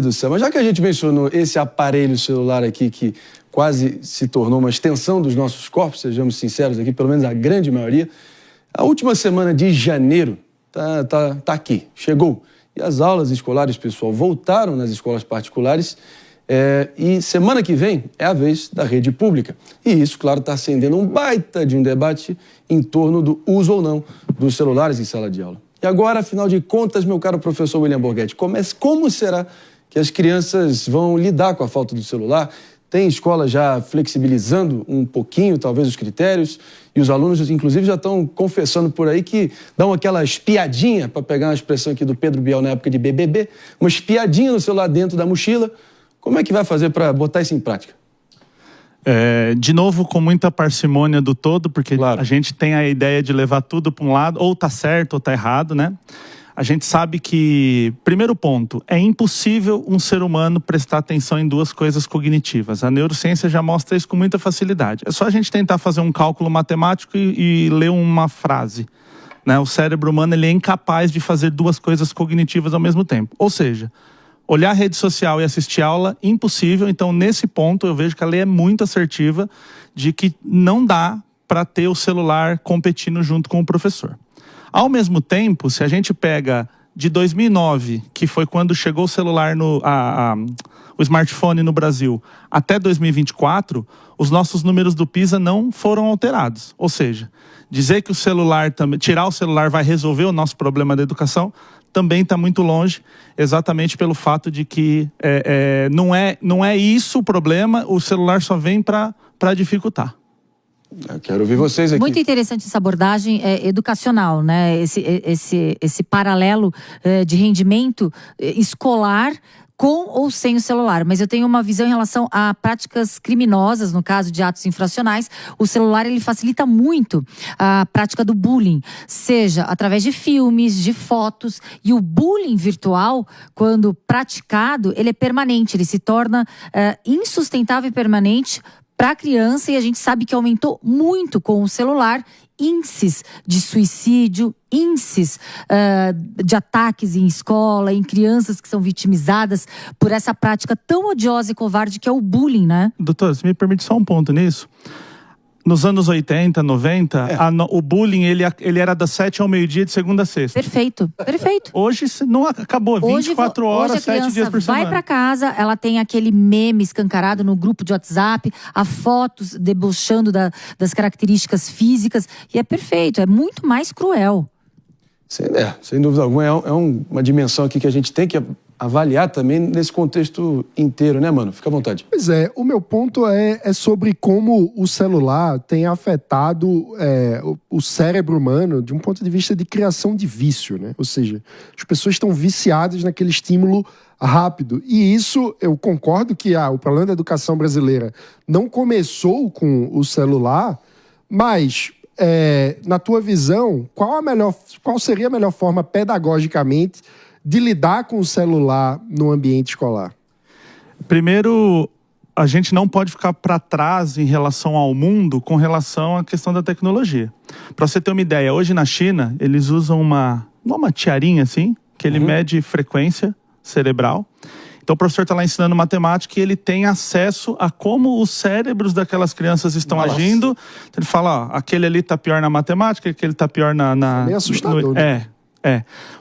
do céu, mas já que a gente mencionou esse aparelho celular aqui que quase se tornou uma extensão dos nossos corpos, sejamos sinceros aqui, pelo menos a grande maioria, a última semana de janeiro tá aqui, chegou. E as aulas escolares, pessoal, voltaram nas escolas particulares e semana que vem é a vez da rede pública. E isso, claro, está acendendo um baita de um debate em torno do uso ou não dos celulares em sala de aula. E agora, afinal de contas, meu caro professor William Borghetti, como será que as crianças vão lidar com a falta do celular? Tem escola já flexibilizando um pouquinho, talvez, os critérios, e os alunos, inclusive, já estão confessando por aí que dão aquela espiadinha, para pegar uma expressão aqui do Pedro Bial na época de BBB, uma espiadinha no celular dentro da mochila. Como é que vai fazer para botar isso em prática? De novo, com muita parcimônia do todo, porque claro, a gente tem a ideia de levar tudo para um lado, ou tá certo ou tá errado, né? A gente sabe que, primeiro ponto, é impossível um ser humano prestar atenção em duas coisas cognitivas. A neurociência já mostra isso com muita facilidade. É só a gente tentar fazer um cálculo matemático e ler uma frase, né? O cérebro humano ele é incapaz de fazer duas coisas cognitivas ao mesmo tempo. Ou seja, olhar a rede social e assistir aula, impossível. Então, nesse ponto, eu vejo que a lei é muito assertiva de que não dá para ter o celular competindo junto com o professor. Ao mesmo tempo, se a gente pega de 2009, que foi quando chegou o celular, o smartphone no Brasil, até 2024, os nossos números do PISA não foram alterados. Ou seja, dizer que tirar o celular vai resolver o nosso problema da educação também está muito longe, exatamente pelo fato de que não é isso o problema, o celular só vem para dificultar. Eu quero ouvir vocês aqui. Muito interessante essa abordagem educacional, né? Esse paralelo de rendimento escolar com ou sem o celular. Mas eu tenho uma visão em relação a práticas criminosas, no caso de atos infracionais. O celular, ele facilita muito a prática do bullying, seja através de filmes, de fotos. E o bullying virtual, quando praticado, ele é permanente, ele se torna insustentável e permanente para a criança, e a gente sabe que aumentou muito com o celular índices de suicídio, índices de ataques em escola, em crianças que são vitimizadas por essa prática tão odiosa e covarde que é o bullying, né? Doutor, você me permite só um ponto nisso? Nos anos 80, 90, o bullying ele era das 7 ao meio-dia, de segunda a sexta. Perfeito, perfeito. Hoje não acabou, 24 horas, 7 dias por semana. Vai para casa, ela tem aquele meme escancarado no grupo de WhatsApp, a fotos debochando das características físicas, e é perfeito, é muito mais cruel. Sem dúvida alguma, é uma dimensão aqui que a gente tem que avaliar também nesse contexto inteiro, né, mano? Fica à vontade. Pois é, o meu ponto é sobre como o celular tem afetado o cérebro humano de um ponto de vista de criação de vício, né? Ou seja, as pessoas estão viciadas naquele estímulo rápido. E isso, eu concordo que o problema da educação brasileira não começou com o celular, mas na tua visão, qual seria a melhor forma pedagogicamente de lidar com o celular no ambiente escolar? Primeiro, a gente não pode ficar para trás em relação ao mundo com relação à questão da tecnologia. Para você ter uma ideia, hoje na China, eles usam uma tiarinha assim, que ele mede frequência cerebral. Então o professor está lá ensinando matemática e ele tem acesso a como os cérebros daquelas crianças estão agindo. Então, ele fala, aquele ali está pior na matemática, aquele está pior na... É meio assustador, né?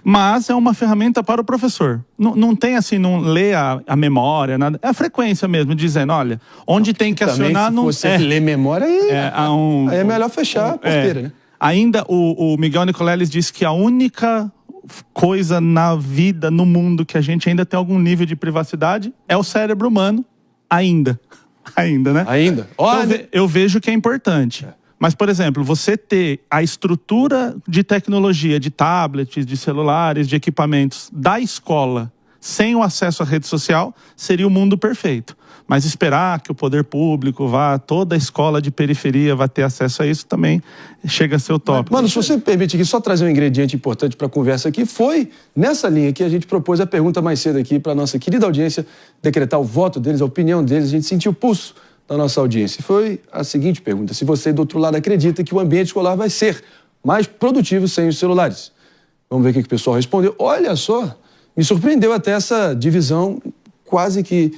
Mas é uma ferramenta para o professor. Não tem assim, não lê a memória, nada. É a frequência mesmo, dizendo, olha, onde tem que acionar... Se você ler memória, aí é melhor fechar a porteira, né? Ainda o Miguel Nicoleles disse que a única coisa na vida, no mundo, que a gente ainda tem algum nível de privacidade é o cérebro humano, ainda, né? Ainda. Então, eu vejo que é importante. Mas, por exemplo, você ter a estrutura de tecnologia, de tablets, de celulares, de equipamentos da escola sem o acesso à rede social, seria o mundo perfeito. Mas esperar que o poder público toda a escola de periferia vá ter acesso a isso também chega a ser utópico. Mano, se você me permite aqui só trazer um ingrediente importante para a conversa aqui, foi nessa linha que a gente propôs a pergunta mais cedo aqui para a nossa querida audiência decretar o voto deles, a opinião deles, a gente sentiu o pulso da nossa audiência. E foi a seguinte pergunta: se você do outro lado acredita que o ambiente escolar vai ser mais produtivo sem os celulares. Vamos ver o que o pessoal respondeu. Olha só, me surpreendeu até essa divisão quase que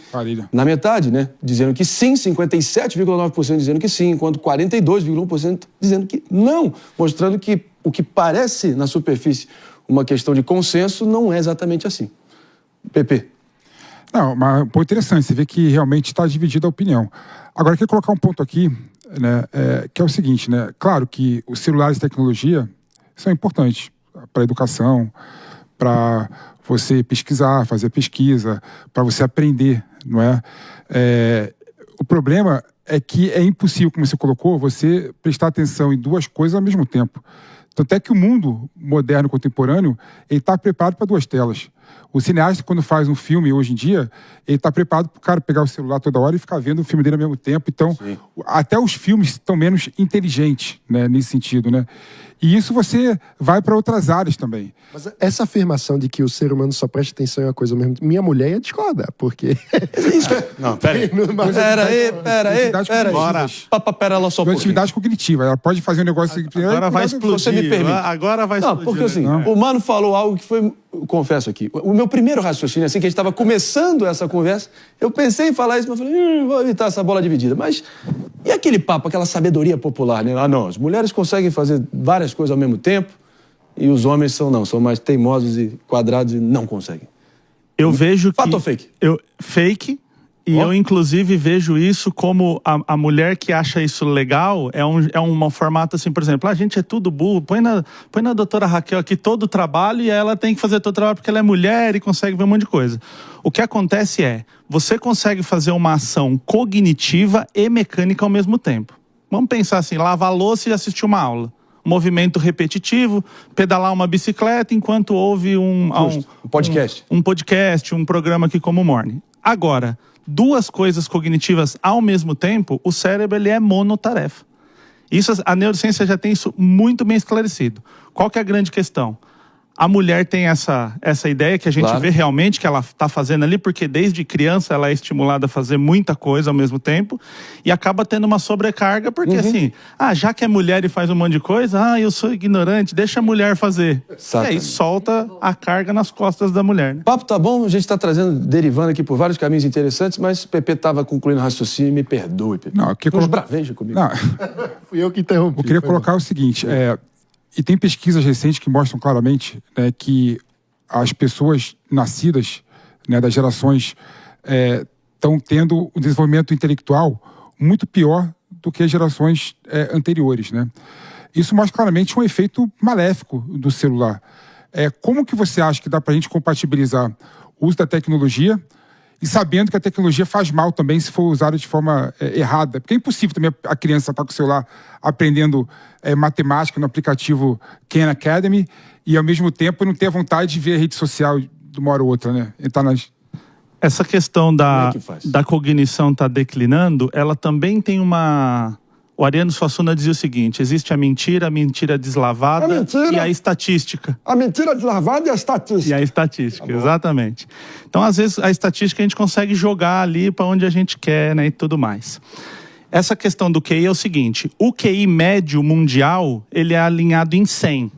na metade, né? Dizendo que sim, 57,9% dizendo que sim, enquanto 42,1% dizendo que não, mostrando que o que parece na superfície uma questão de consenso não é exatamente assim. Pepe. Não, mas um ponto interessante, você vê que realmente está dividida a opinião. Agora, eu quero colocar um ponto aqui, né, que é o seguinte, né? Claro que os celulares e tecnologia são importantes para a educação, para você pesquisar, fazer pesquisa, para você aprender, não é? O problema é que é impossível, como você colocou, você prestar atenção em duas coisas ao mesmo tempo. Tanto é que o mundo moderno, contemporâneo, ele está preparado para duas telas. O cineasta, quando faz um filme hoje em dia, ele está preparado para o cara pegar o celular toda hora e ficar vendo o filme dele ao mesmo tempo. Então, até os filmes estão menos inteligentes, né, nesse sentido, né? E isso você vai para outras áreas também. Mas essa afirmação de que o ser humano só presta atenção em uma coisa mesmo, minha mulher ia discordar, porque... Não, pera aí. Pera, ela só atividade cognitiva, ela pode fazer um negócio... Agora vai explodir. Você me permite. Agora vai explodir. Não, porque assim, o Mano falou algo que foi... Confesso aqui, o meu primeiro raciocínio, assim que a gente estava começando essa conversa, eu pensei em falar isso, mas falei, vou evitar essa bola dividida. Mas e aquele papo, aquela sabedoria popular, né? Ah, não, as mulheres conseguem fazer várias coisas ao mesmo tempo e os homens são mais teimosos e quadrados e não conseguem. Eu vejo que... Fato ou fake? Fake. E eu, inclusive, vejo isso como a mulher que acha isso legal é um formato assim, por exemplo, a gente é tudo burro, põe na doutora Raquel aqui todo o trabalho e ela tem que fazer todo o trabalho porque ela é mulher e consegue ver um monte de coisa. O que acontece é, você consegue fazer uma ação cognitiva e mecânica ao mesmo tempo. Vamos pensar assim, lavar a louça e assistir uma aula. Movimento repetitivo, pedalar uma bicicleta enquanto ouve um podcast. Um podcast, um programa aqui como o Morning. Agora, duas coisas cognitivas ao mesmo tempo, o cérebro ele é monotarefa. Isso, a neurociência já tem isso muito bem esclarecido. Qual que é a grande questão? A mulher tem essa ideia que a gente vê realmente que ela está fazendo ali, porque desde criança ela é estimulada a fazer muita coisa ao mesmo tempo e acaba tendo uma sobrecarga, porque assim, já que é mulher e faz um monte de coisa, eu sou ignorante, deixa a mulher fazer. Exatamente. E aí solta a carga nas costas da mulher. Né? O papo tá bom, a gente está derivando aqui por vários caminhos interessantes, mas o Pepe estava concluindo o raciocínio, me perdoe, Pepe. Não, braveja comigo. Não. Fui eu que interrompi. Eu queria colocar o seguinte, e tem pesquisas recentes que mostram claramente, né, que as pessoas nascidas, né, das gerações estão tendo um desenvolvimento intelectual muito pior do que as gerações anteriores. Né? Isso mostra claramente um efeito maléfico do celular. Como que você acha que dá para a gente compatibilizar o uso da tecnologia e sabendo que a tecnologia faz mal também se for usada de forma errada? Porque é impossível também a criança estar com o celular aprendendo matemática no aplicativo Khan Academy e ao mesmo tempo não ter vontade de ver a rede social de uma hora ou outra, né? Essa questão da cognição está declinando, ela também tem uma... O Ariano Suassuna dizia o seguinte, existe a mentira deslavada e a estatística. A mentira deslavada e a estatística. E a estatística, exatamente. Então, às vezes, a estatística a gente consegue jogar ali para onde a gente quer, né, e tudo mais. Essa questão do QI é o seguinte, o QI médio mundial, ele é alinhado em 100.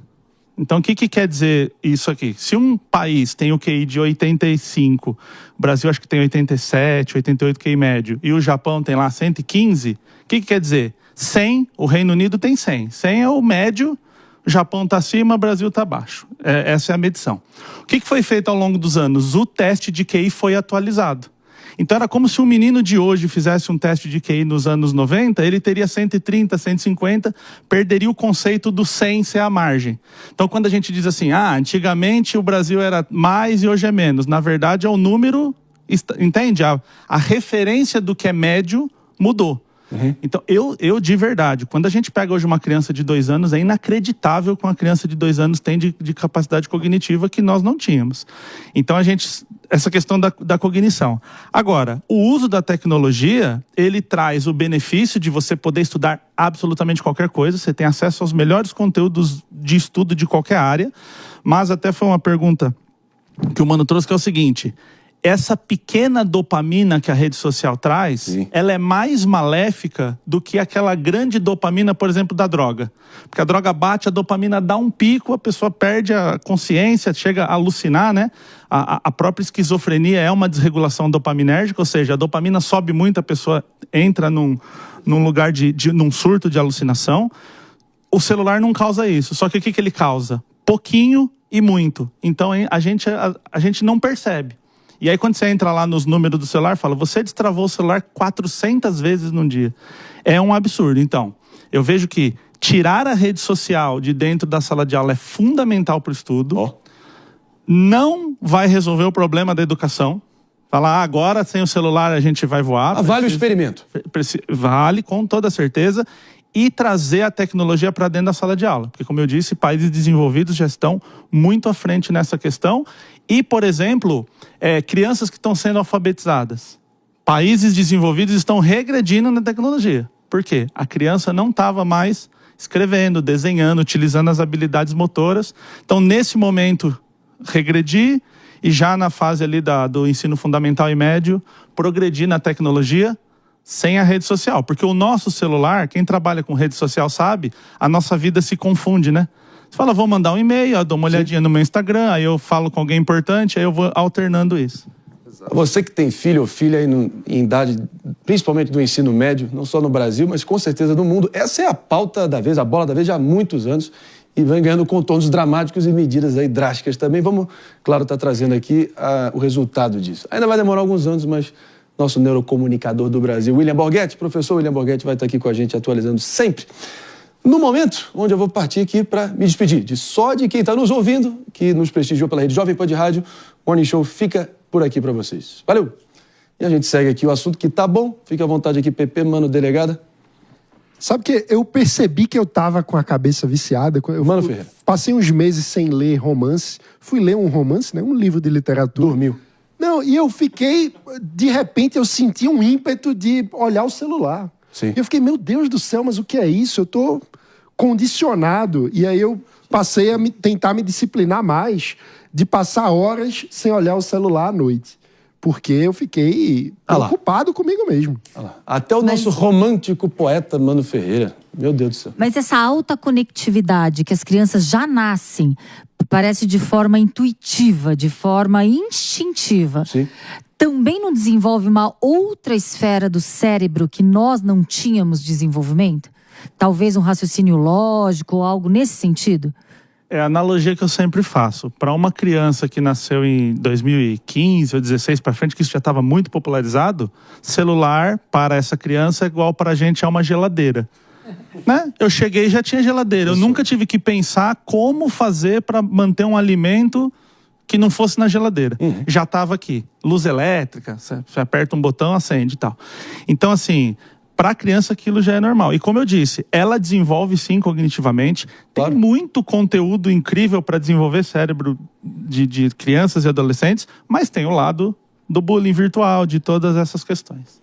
Então, o que quer dizer isso aqui? Se um país tem o QI de 85, o Brasil acho que tem 87, 88 QI médio, e o Japão tem lá 115, o que quer dizer? 100, o Reino Unido tem 100. 100 é o médio, o Japão está acima, o Brasil está abaixo. Essa é a medição. O que foi feito ao longo dos anos? O teste de QI foi atualizado. Então era como se um menino de hoje fizesse um teste de QI nos anos 90, ele teria 130, 150, perderia o conceito do 100 ser a margem. Então quando a gente diz assim, antigamente o Brasil era mais e hoje é menos, na verdade é o número, entende? A referência do que é médio mudou. Então, eu de verdade, quando a gente pega hoje uma criança de 2 anos, é inacreditável que uma criança de 2 anos tem de capacidade cognitiva que nós não tínhamos. Então, essa questão da cognição. Agora, o uso da tecnologia, ele traz o benefício de você poder estudar absolutamente qualquer coisa, você tem acesso aos melhores conteúdos de estudo de qualquer área, mas até foi uma pergunta que o Mano trouxe, que é o seguinte... essa pequena dopamina que a rede social traz, Sim. ela é mais maléfica do que aquela grande dopamina, por exemplo, da droga. Porque a droga bate, a dopamina dá um pico, a pessoa perde a consciência, chega a alucinar, né? A própria esquizofrenia é uma desregulação dopaminérgica, ou seja, a dopamina sobe muito, a pessoa entra num lugar num surto de alucinação. O celular não causa isso, só que o que ele causa? Pouquinho e muito. Então a gente não percebe. E aí quando você entra lá nos números do celular, fala, você destravou o celular 400 vezes num dia. É um absurdo. Então, eu vejo que tirar a rede social de dentro da sala de aula é fundamental para o estudo. Não vai resolver o problema da educação. Falar, agora sem o celular a gente vai voar. Vale o experimento. Vale, com toda certeza. E trazer a tecnologia para dentro da sala de aula. Porque, como eu disse, países desenvolvidos já estão muito à frente nessa questão. E, por exemplo, crianças que estão sendo alfabetizadas. Países desenvolvidos estão regredindo na tecnologia. Por quê? A criança não estava mais escrevendo, desenhando, utilizando as habilidades motoras. Então, nesse momento, regredir e já na fase ali do ensino fundamental e médio, progredir na tecnologia sem a rede social. Porque o nosso celular, quem trabalha com rede social sabe, a nossa vida se confunde, né? Você fala, vou mandar um e-mail, eu dou uma olhadinha no meu Instagram, aí eu falo com alguém importante, aí eu vou alternando isso. Você que tem filho ou filha aí em idade, principalmente do ensino médio, não só no Brasil, mas com certeza no mundo, essa é a pauta da vez, a bola da vez já há muitos anos e vem ganhando contornos dramáticos e medidas aí drásticas também. Vamos, claro, estar trazendo aqui o resultado disso. Ainda vai demorar alguns anos, mas nosso neurocomunicador do Brasil, William Borghetti, professor William Borghetti, vai estar aqui com a gente atualizando sempre. No momento onde eu vou partir aqui para me despedir de quem está nos ouvindo, que nos prestigiou pela rede Jovem Pan de Rádio, o Morning Show fica por aqui para vocês. Valeu! E a gente segue aqui o assunto que tá bom. Fica à vontade aqui, Pepe, mano, delegada. Sabe que eu percebi que eu tava com a cabeça viciada. Mano Ferreira. Passei uns meses sem ler romance. Fui ler um romance, né? Um livro de literatura. Dormiu. Não, e eu fiquei... De repente, eu senti um ímpeto de olhar o celular. Sim. E eu fiquei, meu Deus do céu, mas o que é isso? Eu tô condicionado. E aí eu passei a tentar me disciplinar mais de passar horas sem olhar o celular à noite. Porque eu fiquei preocupado comigo mesmo. Até o nosso romântico poeta Mano Ferreira. Meu Deus do céu. Mas essa alta conectividade que as crianças já nascem, parece de forma intuitiva, de forma instintiva. Sim. Também não desenvolve uma outra esfera do cérebro que nós não tínhamos desenvolvimento? Talvez um raciocínio lógico ou algo nesse sentido? É a analogia que eu sempre faço. Para uma criança que nasceu em 2015 ou 2016 para frente, que isso já estava muito popularizado, celular para essa criança é igual para a gente é uma geladeira. Né? Eu cheguei e já tinha geladeira. Eu nunca tive que pensar como fazer para manter um alimento que não fosse na geladeira. Já estava aqui. Luz elétrica, você aperta um botão, acende e tal. Então, assim... Para a criança aquilo já é normal. E como eu disse, ela desenvolve sim cognitivamente. Tem muito conteúdo incrível para desenvolver cérebro de crianças e adolescentes, mas tem o lado do bullying virtual, de todas essas questões.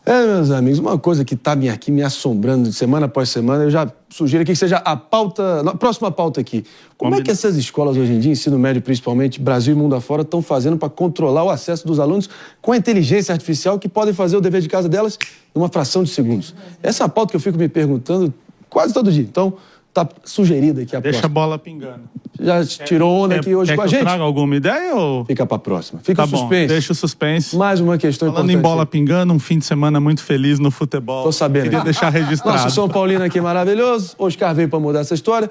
Meus amigos, uma coisa que está aqui me assombrando de semana após semana, eu já sugiro aqui que seja a próxima pauta aqui. Como é que essas escolas hoje em dia, ensino médio principalmente, Brasil e mundo afora, estão fazendo para controlar o acesso dos alunos com a inteligência artificial que podem fazer o dever de casa delas numa fração de segundos? Essa é a pauta que eu fico me perguntando quase todo dia. Então, tá sugerida aqui a próxima. Deixa a bola pingando. Já tirou onda aqui hoje com a gente? Quer que eu traga alguma ideia ou... Fica pra próxima. Fica Tá o suspense. bom, deixa o suspense. Mais uma questão Falando importante. em bola pingando, um fim de semana muito feliz no futebol. Tô sabendo. Queria deixar registrado. Nosso São Paulino aqui maravilhoso. Oscar veio pra mudar essa história.